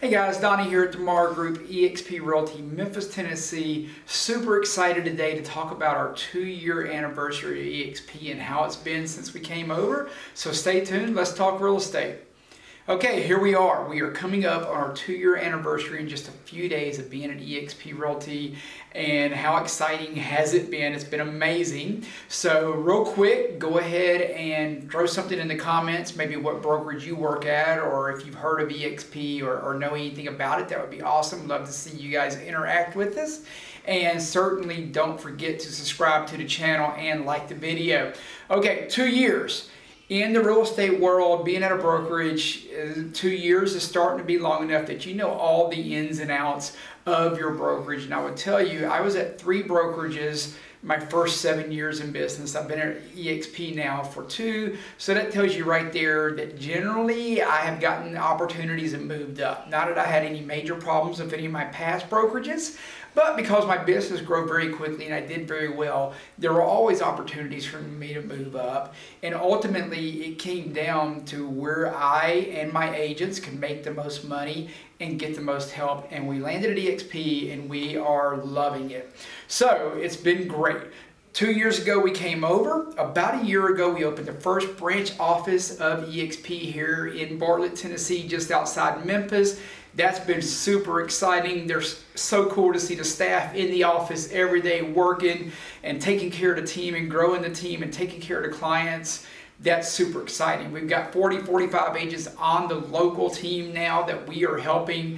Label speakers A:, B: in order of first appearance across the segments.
A: Hey guys, Donnie here at Tomorrow Group, eXp Realty, Memphis, Tennessee. Super excited today to talk about our 2-year anniversary of eXp and how it's been since we came over. So stay tuned, let's talk real estate. Okay, here we are. We are coming up on our 2-year anniversary in just a few days of being at eXp Realty. And how exciting has it been? It's been amazing. So real quick, go ahead and throw something in the comments, maybe what brokerage you work at, or if you've heard of eXp or know anything about it. That would be awesome. Love to see you guys interact with us. And certainly don't forget to subscribe to the channel and like the video. Okay, 2 years. In the real estate world, being at a brokerage, 2 years is starting to be long enough that you know all the ins and outs of your brokerage. And I would tell you, I was at 3 brokerages my first 7 years in business. I've been at eXp now for 2. So that tells you right there that generally I have gotten opportunities and moved up. Not that I had any major problems with any of my past brokerages, but because my business grew very quickly and I did very well, there were always opportunities for me to move up. And ultimately, it came down to where I and my agents can make the most money and get the most help. And we landed at eXp and we are loving it. So it's been great. 2 years ago, we came over. About a year ago, we opened the first branch office of eXp here in Bartlett, Tennessee, just outside Memphis. That's been super exciting. They're so cool to see the staff in the office every day working and taking care of the team and growing the team and taking care of the clients. That's super exciting. We've got 45 agents on the local team now that we are helping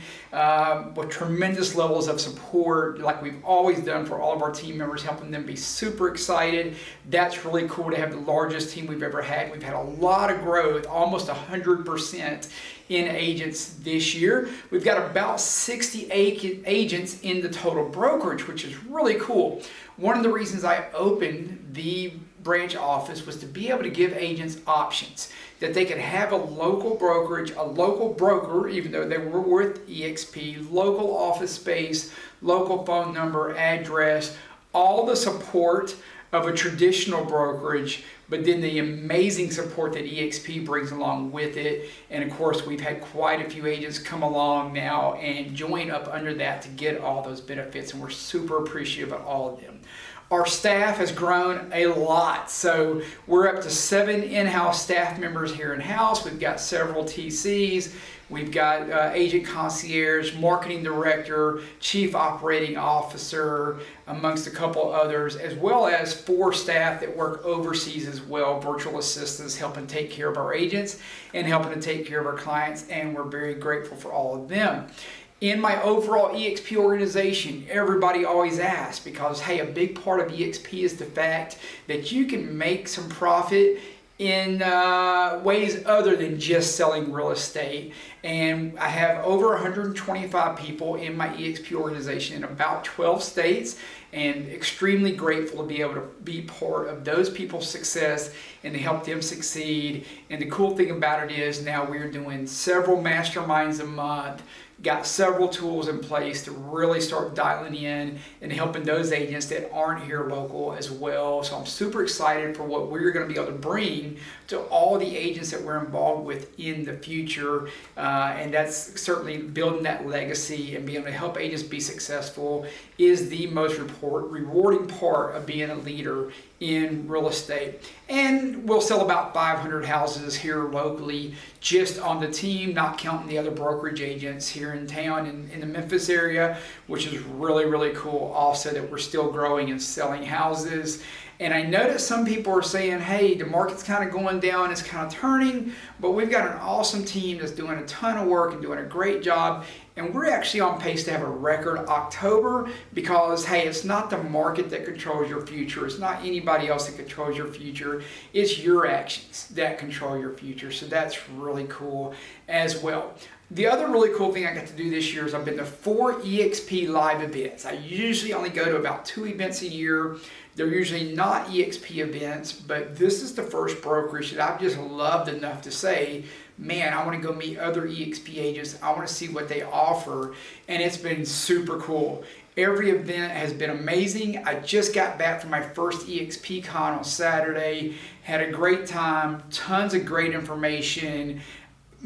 A: with tremendous levels of support, like we've always done for all of our team members, helping them be super excited. That's really cool to have the largest team we've ever had. We've had a lot of growth, almost 100% in agents this year. We've got about 60 agents in the total brokerage, which is really cool. One of the reasons I opened the branch office was to be able to give agents options, that they could have a local brokerage, a local broker, even though they were with eXp, local office space, local phone number, address, all the support of a traditional brokerage, but then the amazing support that eXp brings along with it. And of course, we've had quite a few agents come along now and join up under that to get all those benefits, and we're super appreciative of all of them. Our staff has grown a lot, so we're up to 7 in-house staff members here in-house. We've got several TCs. We've got agent concierge, marketing director, chief operating officer, amongst a couple others, as well as 4 staff that work overseas as well, virtual assistants helping take care of our agents and helping to take care of our clients, and we're very grateful for all of them. In my overall eXp organization, everybody always asks, because hey, a big part of eXp is the fact that you can make some profit in ways other than just selling real estate. And I have over 125 people in my eXp organization in about 12 states, and extremely grateful to be able to be part of those people's success and to help them succeed. And the cool thing about it is now we're doing several masterminds a month, got several tools in place to really start dialing in and helping those agents that aren't here local as well. So I'm super excited for what we're going to be able to bring to all the agents that we're involved with in the future. And that's certainly building that legacy and being able to help agents be successful is the most rewarding part of being a leader in real estate. And we'll sell about 500 houses here locally just on the team, not counting the other brokerage agents here in town in the Memphis area, which is really, really cool also that we're still growing and selling houses. And I know that some people are saying, hey, the market's kind of going down, it's kind of turning, but we've got an awesome team that's doing a ton of work and doing a great job. And we're actually on pace to have a record October because, hey, it's not the market that controls your future. It's not anybody else that controls your future. It's your actions that control your future. So that's really cool as well. The other really cool thing I got to do this year is I've been to 4 eXp live events. I usually only go to about 2 events a year. They're usually not eXp events, but this is the first brokerage that I've just loved enough to say, man, I want to go meet other eXp agents. I want to see what they offer, and it's been super cool. Every event has been amazing. I just got back from my first eXp con on Saturday, had a great time, tons of great information,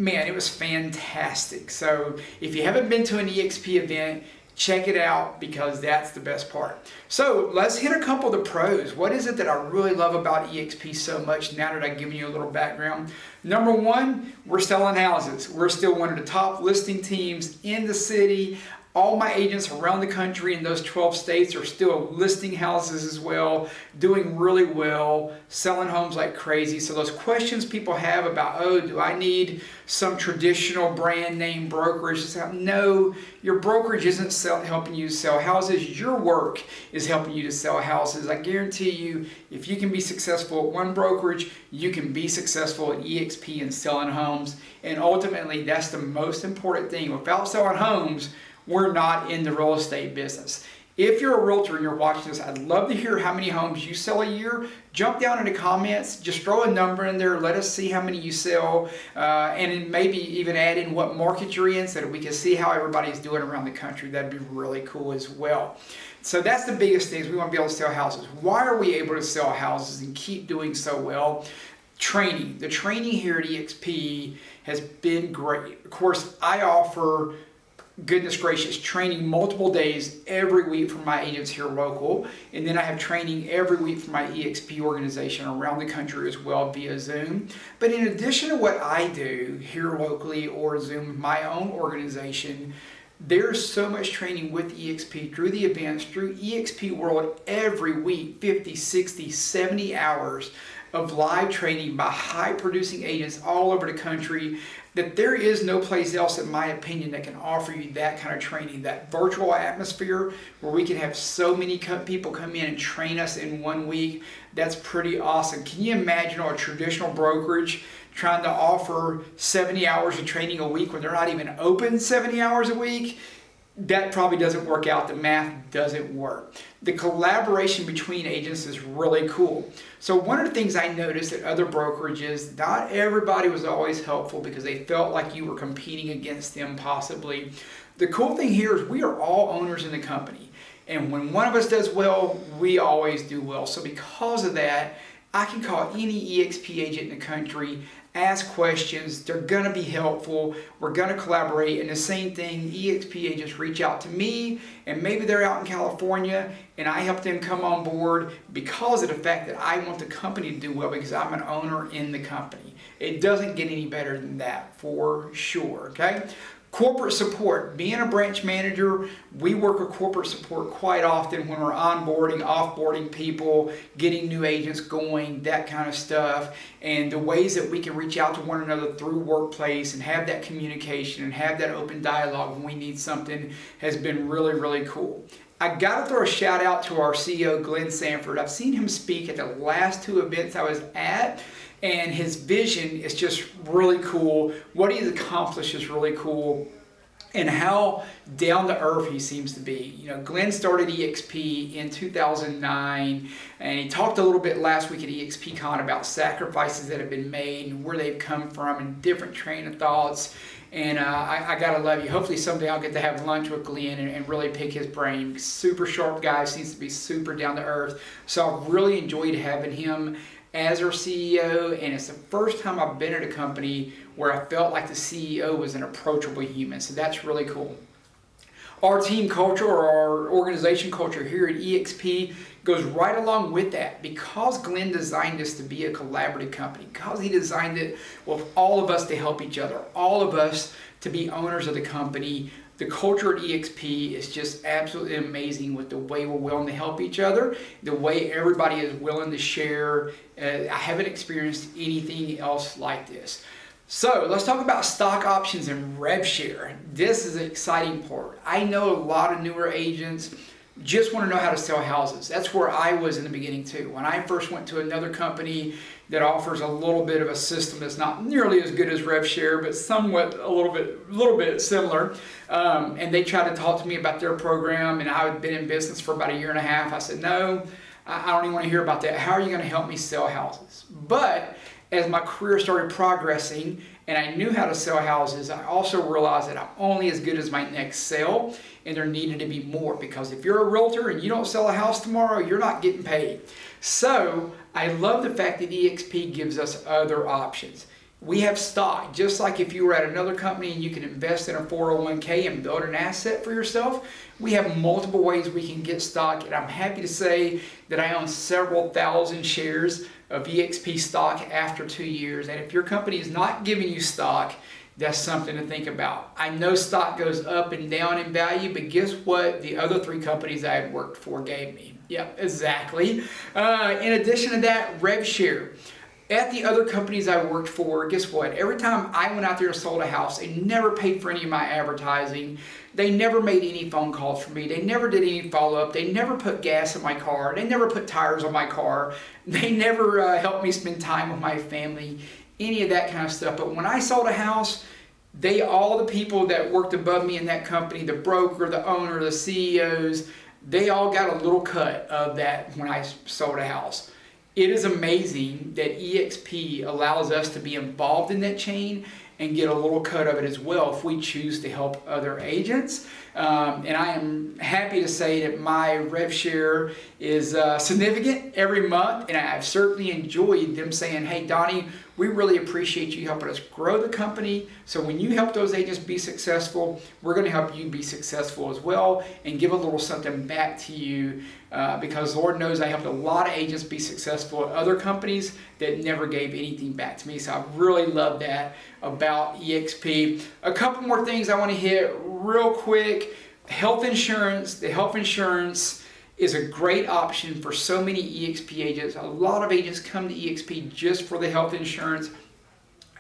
A: Man, it was fantastic. So if you haven't been to an eXp event, check it out because that's the best part. So let's hit a couple of the pros. What is it that I really love about eXp so much now that I've given you a little background? Number one, we're selling houses. We're still one of the top listing teams in the city. All my agents around the country in those 12 states are still listing houses as well, doing really well, selling homes like crazy. So those questions people have about, oh, do I need some traditional brand name brokerage? No, your brokerage isn't helping you sell houses. Your work is helping you to sell houses. I guarantee you, if you can be successful at one brokerage, you can be successful at eXp and selling homes. And ultimately, that's the most important thing. Without selling homes, we're not in the real estate business. If you're a realtor and you're watching this, I'd love to hear how many homes you sell a year. Jump down in the comments, just throw a number in there, let us see how many you sell, and maybe even add in what market you're in so that we can see how everybody's doing around the country. That'd be really cool as well. So that's the biggest thing, is we want to be able to sell houses. Why are we able to sell houses and keep doing so well? Training. The training here at eXp has been great. Of course, I offer, goodness gracious, training multiple days every week for my agents here local, and then I have training every week for my eXp organization around the country as well via Zoom. But in addition to what I do here locally or Zoom, my own organization, there's so much training with eXp through the events, through eXp World every week, 50, 60, 70 hours of live training by high producing agents all over the country, that there is no place else, in my opinion, that can offer you that kind of training, that virtual atmosphere where we can have so many people come in and train us in 1 week. That's pretty awesome. Can you imagine a traditional brokerage trying to offer 70 hours of training a week when they're not even open 70 hours a week? That probably doesn't work out. The math doesn't work. The collaboration between agents is really cool. So one of the things I noticed at other brokerages, not everybody was always helpful because they felt like you were competing against them possibly. The cool thing here is we are all owners in the company. And when one of us does well, we always do well. So because of that, I can call any eXp agent in the country, ask questions, they're going to be helpful, we're going to collaborate, and the same thing, eXp agents reach out to me, and maybe they're out in California, and I help them come on board because of the fact that I want the company to do well because I'm an owner in the company. It doesn't get any better than that, for sure, okay? Corporate support. Being a branch manager, we work with corporate support quite often when we're onboarding, offboarding people, getting new agents going, that kind of stuff. And the ways that we can reach out to one another through workplace and have that communication and have that open dialogue when we need something has been really, really cool. I got to throw a shout out to our CEO, Glenn Sanford. I've seen him speak at the last two events I was at, and his vision is just really cool. What he's accomplished is really cool, and how down to earth he seems to be. You know, Glenn started eXp in 2009, and he talked a little bit last week at eXpCon about sacrifices that have been made and where they've come from and different train of thoughts. And I gotta love you. Hopefully someday I'll get to have lunch with Glenn and really pick his brain. Super sharp guy, seems to be super down to earth. So I've really enjoyed having him as our CEO, and it's the first time I've been at a company where I felt like the CEO was an approachable human. So that's really cool. Our team culture, or our organization culture here at eXp, goes right along with that. Because Glenn designed this to be a collaborative company, because he designed it with all of us to help each other, all of us to be owners of the company, the culture at eXp is just absolutely amazing with the way we're willing to help each other, the way everybody is willing to share. I haven't experienced anything else like this. So let's talk about stock options and rev share. This is an exciting part. I know a lot of newer agents just want to know how to sell houses. That's where I was in the beginning too. When I first went to another company that offers a little bit of a system that's not nearly as good as rev share, but somewhat a little bit similar, and they tried to talk to me about their program, and I had been in business for about 1.5 years. I said, no, I don't even want to hear about that. How are you going to help me sell houses? But as my career started progressing and I knew how to sell houses, I also realized that I'm only as good as my next sale, and there needed to be more, because if you're a realtor and you don't sell a house tomorrow, you're not getting paid. So I love the fact that eXp gives us other options. We have stock, just like if you were at another company and you can invest in a 401k and build an asset for yourself. We have multiple ways we can get stock, and I'm happy to say that I own several thousand shares of eXp stock after 2 years. And if your company is not giving you stock, that's something to think about. I know stock goes up and down in value, but guess what the other 3 companies I had worked for gave me? Yep, exactly. In addition to that, rev share. At the other companies I worked for, guess what? Every time I went out there and sold a house, they never paid for any of my advertising. They never made any phone calls for me. They never did any follow-up. They never put gas in my car. They never put tires on my car. They never helped me spend time with my family, any of that kind of stuff. But when I sold a house, all the people that worked above me in that company, the broker, the owner, the CEOs, they all got a little cut of that when I sold a house. It is amazing that eXp allows us to be involved in that chain and get a little cut of it as well if we choose to help other agents. And I am happy to say that my rev share is significant every month, and I've certainly enjoyed them saying, hey Donnie, we really appreciate you helping us grow the company. So when you help those agents be successful, we're going to help you be successful as well and give a little something back to you, because Lord knows I helped a lot of agents be successful at other companies that never gave anything back to me. So I really love that about eXp. A couple more things I want to hit real quick. Health insurance. The health insurance is a great option for so many eXp agents. A lot of agents come to eXp just for the health insurance.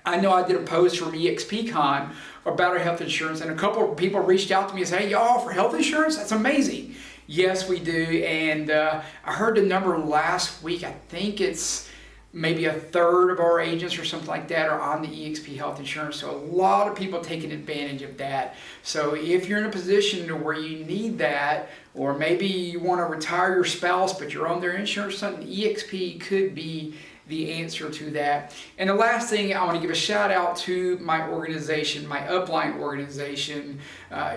A: I know I did a post from eXpCon about our health insurance, and a couple of people reached out to me and said, hey, y'all offer health insurance? That's amazing. Yes, we do. And I heard the number last week. I think it's maybe a third of our agents or something like that are on the eXp health insurance. So a lot of people taking advantage of that. So if you're in a position to where you need that, or maybe you want to retire your spouse but you're on their insurance or something, eXp could be the answer to that. And the last thing, I want to give a shout out to my organization, my upline organization,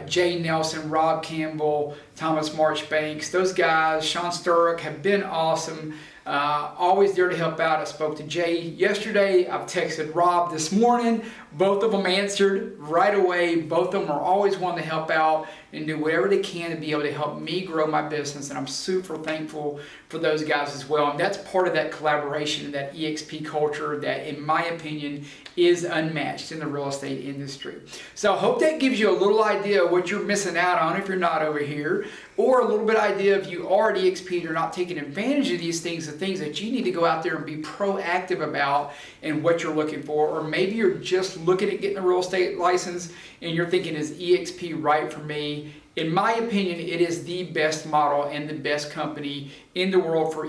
A: Jay Nelson, Rob Campbell, Thomas Marchbanks. Those guys, Sean Sturrock, have been awesome. Always there to help out. I spoke to Jay yesterday. I've texted Rob this morning. Both of them answered right away. Both of them are always wanting to help out and do whatever they can to be able to help me grow my business. And I'm super thankful for those guys as well. And that's part of that collaboration and that eXp culture that, in my opinion, is unmatched in the real estate industry. So I hope that gives you a little idea of what you're missing out on if you're not over here, or a little bit idea if you are at eXp and you're not taking advantage of these things, the things that you need to go out there and be proactive about and what you're looking for. Or maybe you're just looking at getting a real estate license and you're thinking, is eXp right for me? In my opinion, it is the best model and the best company in the world for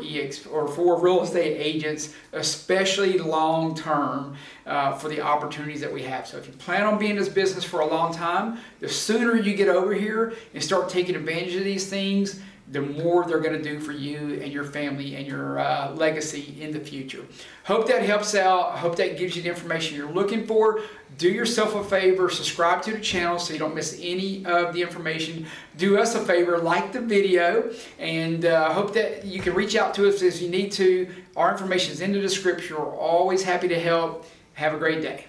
A: for real estate agents, especially long term, for the opportunities that we have. So if you plan on being in this business for a long time, the sooner you get over here and start taking advantage of these things, the more they're going to do for you and your family and your legacy in the future. Hope that helps out. I hope that gives you the information you're looking for. Do yourself a favor, subscribe to the channel so you don't miss any of the information. Do us a favor, like the video, and hope that you can reach out to us if you need to. Our information is in the description. We're always happy to help. Have a great day.